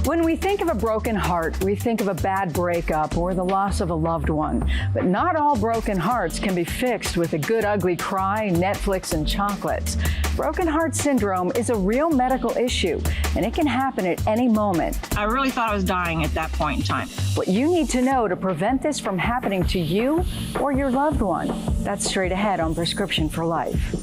When we think of a broken heart, we think of a bad breakup or the loss of a loved one. But not all broken hearts can be fixed with a good ugly cry, Netflix, and chocolates. Broken heart syndrome is a real medical issue, and it can happen at any moment. I really thought I was dying at that point in time. What you need to know to prevent this from happening to you or your loved one. That's straight ahead on Prescription for Life.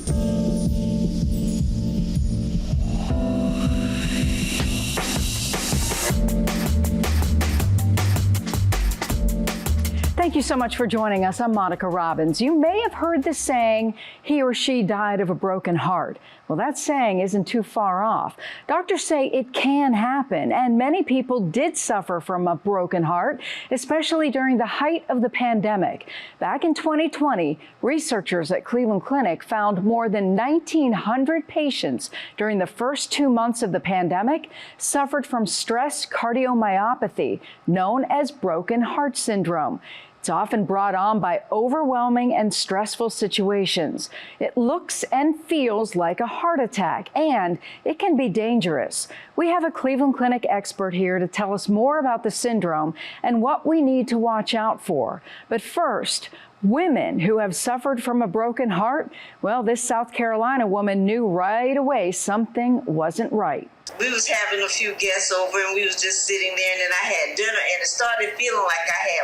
Thank you so much for joining us. I'm Monica Robbins. You may have heard the saying, he or she died of a broken heart. Well, that saying isn't too far off. Doctors say it can happen, and many people did suffer from a broken heart, especially during the height of the pandemic. Back in 2020, researchers at Cleveland Clinic found more than 1,900 patients during the first 2 months of the pandemic suffered from stress cardiomyopathy, known as broken heart syndrome. It's often brought on by overwhelming and stressful situations. It looks and feels like a heart attack, and it can be dangerous. We have a Cleveland Clinic expert here to tell us more about the syndrome and what we need to watch out for. But first, women who have suffered from a broken heart, well, this South Carolina woman knew right away something wasn't right. We was having a few guests over, and we was just sitting there, and then I had dinner, and it started feeling like I had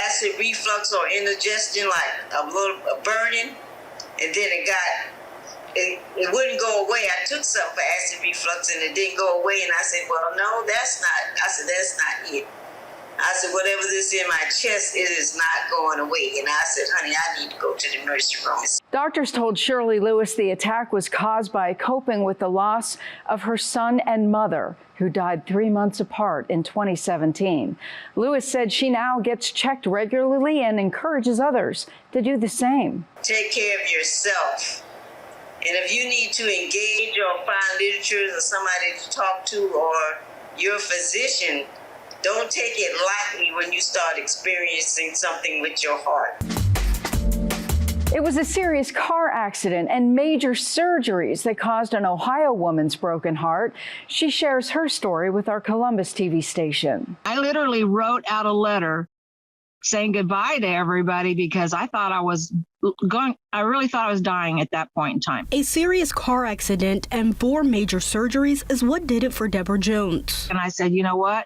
acid reflux or indigestion, like a little burning, and then it wouldn't go away. I took something for acid reflux and it didn't go away, and I said, well, no, that's not it. I said, whatever this in my chest, it is not going away. And I said, honey, I need to go to the emergency room. Doctors told Shirley Lewis the attack was caused by coping with the loss of her son and mother, who died 3 months apart in 2017. Lewis said she now gets checked regularly and encourages others to do the same. Take care of yourself. And if you need to engage or find literature or somebody to talk to or your physician, don't take it lightly when you start experiencing something with your heart. It was a serious car accident and major surgeries that caused an Ohio woman's broken heart. She shares her story with our Columbus TV station. I literally wrote out a letter saying goodbye to everybody because I thought I really thought I was dying at that point in time. A serious car accident and 4 major surgeries is what did it for Deborah Jones. And I said, you know what?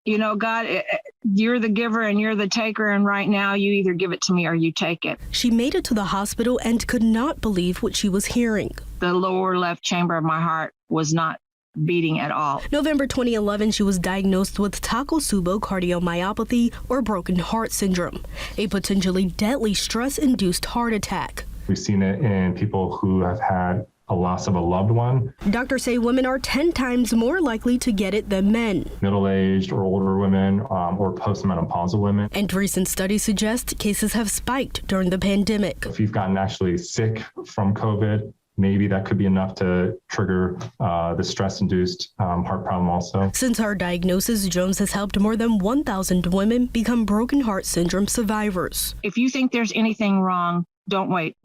You know, God, you're the giver and you're the taker, and right now you either give it to me or you take it. She made it to the hospital and could not believe what she was hearing. The lower left chamber of my heart was not beating at all. November 2011, she was diagnosed with Takotsubo cardiomyopathy or broken heart syndrome, a potentially deadly stress-induced heart attack. We've seen it in people who have had a loss of a loved one. Doctors say women are 10 times more likely to get it than men. Middle-aged or older women or postmenopausal women. And recent studies suggest cases have spiked during the pandemic. If you've gotten actually sick from COVID, maybe that could be enough to trigger the stress-induced heart problem also. Since her diagnosis, Jones has helped more than 1,000 women become broken heart syndrome survivors. If you think there's anything wrong, don't wait.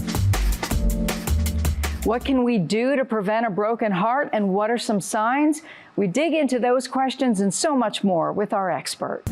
What can we do to prevent a broken heart, and what are some signs? We dig into those questions and so much more with our expert.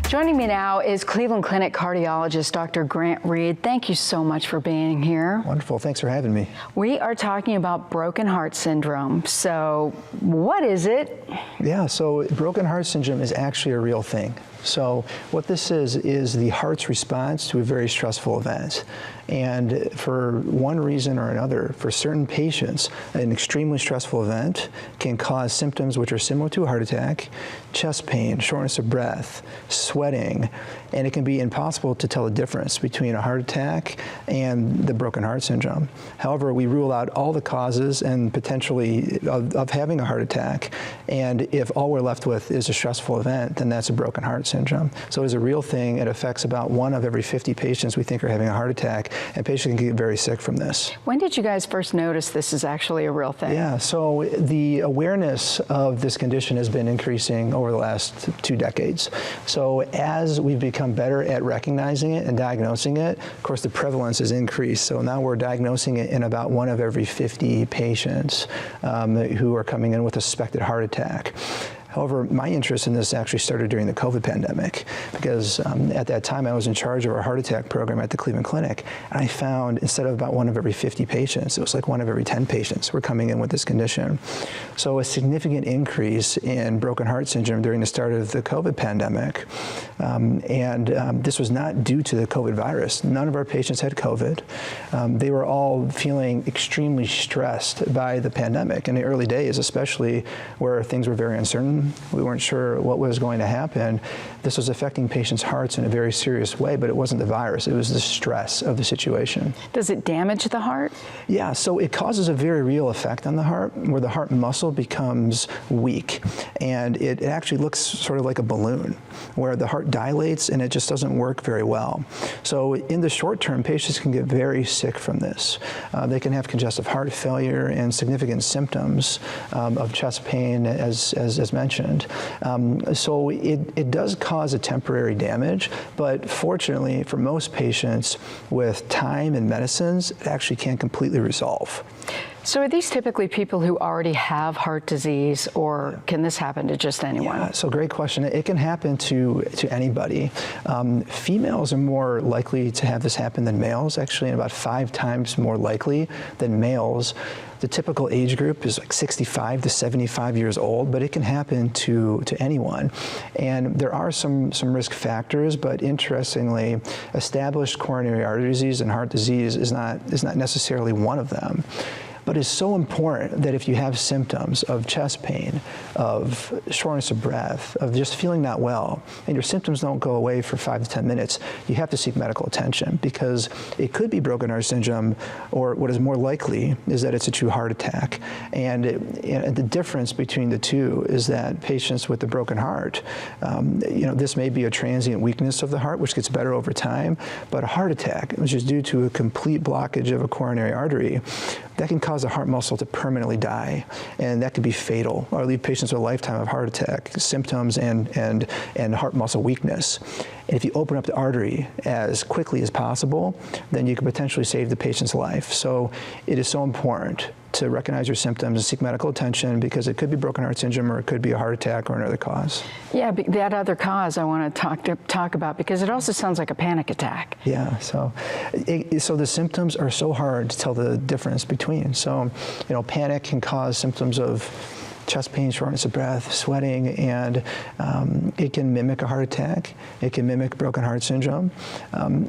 Joining me now is Cleveland Clinic cardiologist Dr. Grant Reed. Thank you so much for being here. Wonderful. Thanks for having me. We are talking about broken heart syndrome. So what is it? Yeah, so broken heart syndrome is actually a real thing. So what this is the heart's response to a very stressful event. And for one reason or another, for certain patients, an extremely stressful event can cause symptoms which are similar to a heart attack, chest pain, shortness of breath, sweating, and it can be impossible to tell the difference between a heart attack and the broken heart syndrome. However, we rule out all the causes and potentially of having a heart attack, and if all we're left with is a stressful event, then that's a broken heart syndrome. So it's a real thing. It affects about 1 of every 50 patients we think are having a heart attack, and patients can get very sick from this. When did you guys first notice this is actually a real thing? Yeah, so the awareness of this condition has been increasing over the last 2 decades. So as we've become better at recognizing it and diagnosing it, of course the prevalence has increased. So now we're diagnosing it in about 1 of every 50 patients who are coming in with a suspected heart attack. However, my interest in this actually started during the COVID pandemic because at that time I was in charge of our heart attack program at the Cleveland Clinic, and I found instead of about 1 of every 50 patients, it was like 1 of every 10 patients were coming in with this condition. So a significant increase in broken heart syndrome during the start of the COVID pandemic, this was not due to the COVID virus. None of our patients had COVID. They were all feeling extremely stressed by the pandemic in the early days, especially where things were very uncertain. We weren't sure what was going to happen. This was affecting patients' hearts in a very serious way, but it wasn't the virus. It was the stress of the situation. Does it damage the heart? Yeah, so it causes a very real effect on the heart where the heart muscle becomes weak. And it actually looks sort of like a balloon where the heart dilates and it just doesn't work very well. So in the short term, patients can get very sick from this. They can have congestive heart failure and significant symptoms of chest pain as mentioned. So it does cause a temporary damage, but fortunately for most patients with time and medicines, it actually can't completely resolve. So are these typically people who already have heart disease, or can this happen to just anyone? Yeah, so great question. It can happen to anybody. Females are more likely to have this happen than males, actually, and about 5 times more likely than males. The typical age group is like 65 to 75 years old, but it can happen to anyone. And there are some risk factors, but interestingly, established coronary artery disease and heart disease is not necessarily one of them. But it's so important that if you have symptoms of chest pain, of shortness of breath, of just feeling not well, and your symptoms don't go away for 5 to 10 minutes, you have to seek medical attention because it could be broken heart syndrome, or what is more likely is that it's a true heart attack. And the difference between the two is that patients with a broken heart, this may be a transient weakness of the heart, which gets better over time, but a heart attack, which is due to a complete blockage of a coronary artery, that can cause the heart muscle to permanently die, and that could be fatal or leave patients with a lifetime of heart attack symptoms and heart muscle weakness. And if you open up the artery as quickly as possible, then you could potentially save the patient's life. So it is so important to recognize your symptoms and seek medical attention because it could be broken heart syndrome or it could be a heart attack or another cause. Yeah, that other cause I want to talk about because it also sounds like a panic attack. Yeah, so the symptoms are so hard to tell the difference between. So, panic can cause symptoms of chest pain, shortness of breath, sweating, and it can mimic a heart attack. It can mimic broken heart syndrome.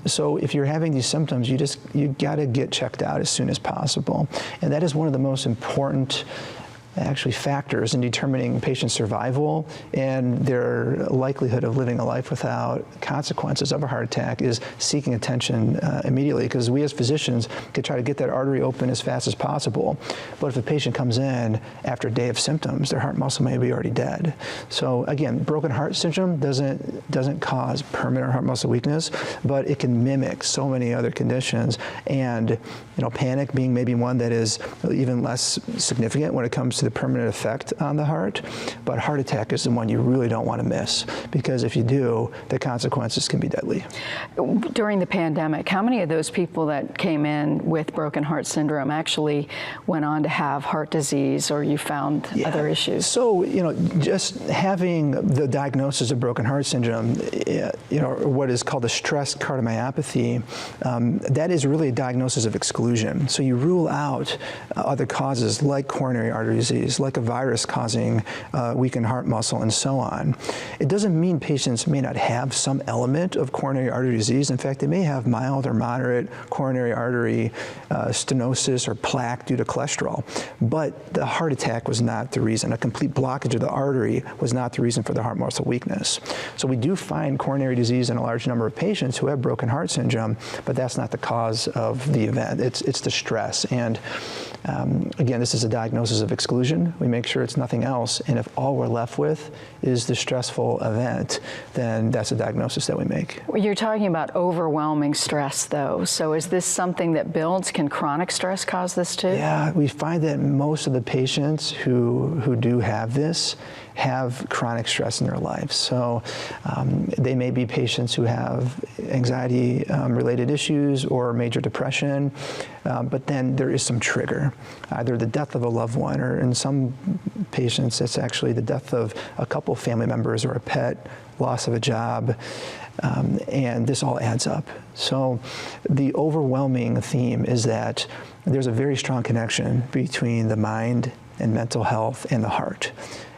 So if you're having these symptoms, you got to get checked out as soon as possible. And that is one of the most important actually factors in determining patient survival and their likelihood of living a life without consequences of a heart attack is seeking attention immediately, because we as physicians could try to get that artery open as fast as possible. But if a patient comes in after a day of symptoms, their heart muscle may be already dead. So again, broken heart syndrome doesn't cause permanent heart muscle weakness, but it can mimic so many other conditions. And panic being maybe one that is even less significant when it comes to the permanent effect on the heart, but heart attack is the one you really don't want to miss, because if you do, the consequences can be deadly. During the pandemic, how many of those people that came in with broken heart syndrome actually went on to have heart disease, or you found other issues? So, just having the diagnosis of broken heart syndrome, what is called a stress cardiomyopathy, that is really a diagnosis of exclusion. So you rule out other causes like coronary artery disease, like a virus causing weakened heart muscle, and so on. It doesn't mean patients may not have some element of coronary artery disease. In fact, they may have mild or moderate coronary artery stenosis or plaque due to cholesterol, but the heart attack was not the reason. A complete blockage of the artery was not the reason for the heart muscle weakness. So we do find coronary disease in a large number of patients who have broken heart syndrome, but that's not the cause of the event. It's the stress. And Again, this is a diagnosis of exclusion. We make sure it's nothing else. And if all we're left with is the stressful event, then that's a diagnosis that we make. Well, you're talking about overwhelming stress, though. So is this something that builds? Can chronic stress cause this too? Yeah, we find that most of the patients who do have this have chronic stress in their lives. So they may be patients who have anxiety related issues or major depression, but then there is some trigger, either the death of a loved one, or in some patients it's actually the death of a couple family members or a pet, loss of a job, and this all adds up. So the overwhelming theme is that there's a very strong connection between the mind and mental health and the heart.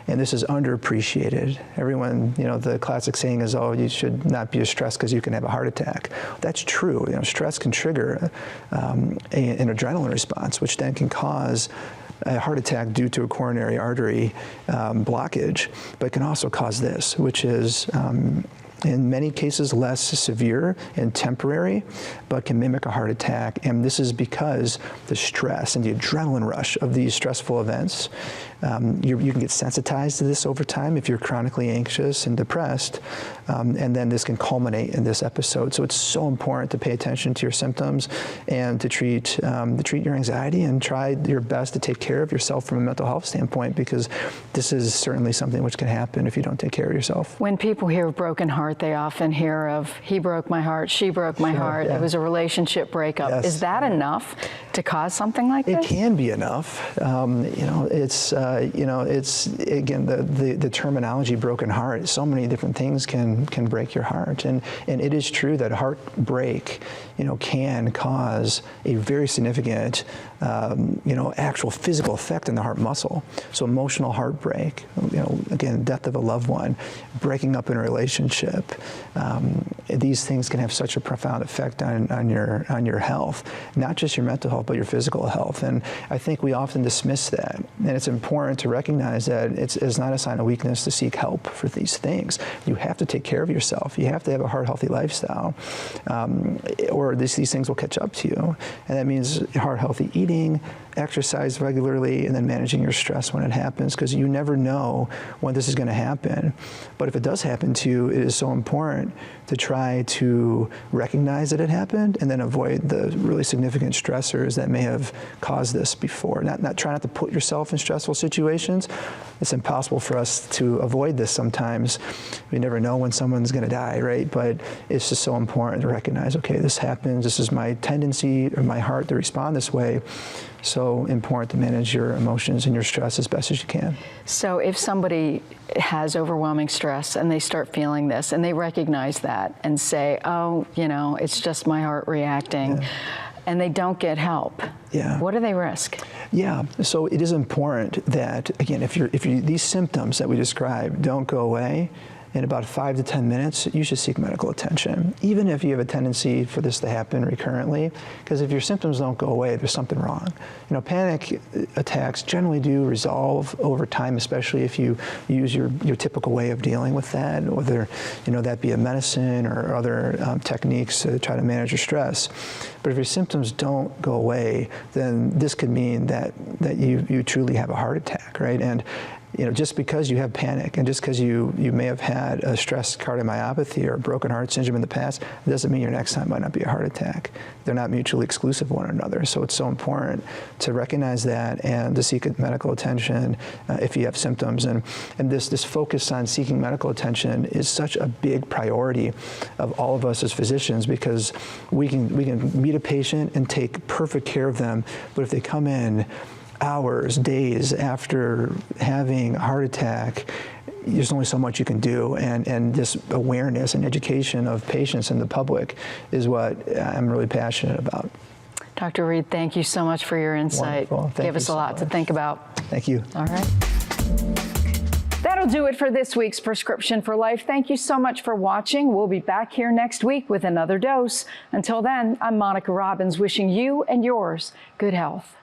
And this is underappreciated. Everyone, the classic saying is, oh, you should not be stressed because you can have a heart attack. That's true. Stress can trigger an adrenaline response, which then can cause a heart attack due to a coronary artery blockage, but can also cause this, which is in many cases less severe and temporary, but can mimic a heart attack. And this is because the stress and the adrenaline rush of these stressful events, you can get sensitized to this over time if you're chronically anxious and depressed, and then this can culminate in this episode. So it's so important to pay attention to your symptoms and to treat your anxiety and try your best to take care of yourself from a mental health standpoint, because this is certainly something which can happen if you don't take care of yourself. When people hear of broken heart, they often hear of he broke my heart, she broke my heart, yeah. It was a relationship breakup. Yes. Is that enough to cause something like this? It can be enough. It's again the terminology broken heart. So many different things can break your heart, and it is true that heartbreak, can cause a very significant, actual physical effect on the heart muscle. So emotional heartbreak, again, death of a loved one, breaking up in a relationship. These things can have such a profound effect on your health, not just your mental health, but your physical health. And I think we often dismiss that. And it's important to recognize that it's not a sign of weakness to seek help for these things. You have to take care of yourself. You have to have a heart-healthy lifestyle, or these things will catch up to you. And that means heart-healthy eating, exercise regularly, and then managing your stress when it happens, because you never know when this is going to happen. But if it does happen to you, it is so important to try to recognize that it happened and then avoid the really significant stressors that may have caused this before. Try not to put yourself in stressful situations. It's impossible for us to avoid this sometimes. We never know when someone's going to die, right? But it's just so important to recognize, okay, this happens. This is my tendency or my heart to respond this way. So important to manage your emotions and your stress as best as you can. So if somebody has overwhelming stress and they start feeling this and they recognize that and say, oh, it's just my heart reacting, and they don't get help, what do they risk? Yeah, so it is important that, again, if these symptoms that we described don't go away in about 5 to 10 minutes, you should seek medical attention, even if you have a tendency for this to happen recurrently, because if your symptoms don't go away, there's something wrong. Panic attacks generally do resolve over time, especially if you use your typical way of dealing with that, whether that be a medicine or other techniques to try to manage your stress. But if your symptoms don't go away, then this could mean that you truly have a heart attack, right? And just because you have panic and just because you may have had a stress cardiomyopathy or a broken heart syndrome in the past, doesn't mean your next time might not be a heart attack. They're not mutually exclusive of one another. So it's so important to recognize that and to seek medical attention if you have symptoms. And this focus on seeking medical attention is such a big priority of all of us as physicians, because we can meet a patient and take perfect care of them, but if they come in hours, days after having a heart attack, there's only so much you can do, and this awareness and education of patients and the public is what I'm really passionate about. Dr. Reed, thank you so much for your insight. Give us a lot to think about. Thank you. All right. That'll do it for this week's Prescription for Life. Thank you so much for watching. We'll be back here next week with another dose. Until then, I'm Monica Robbins, wishing you and yours good health.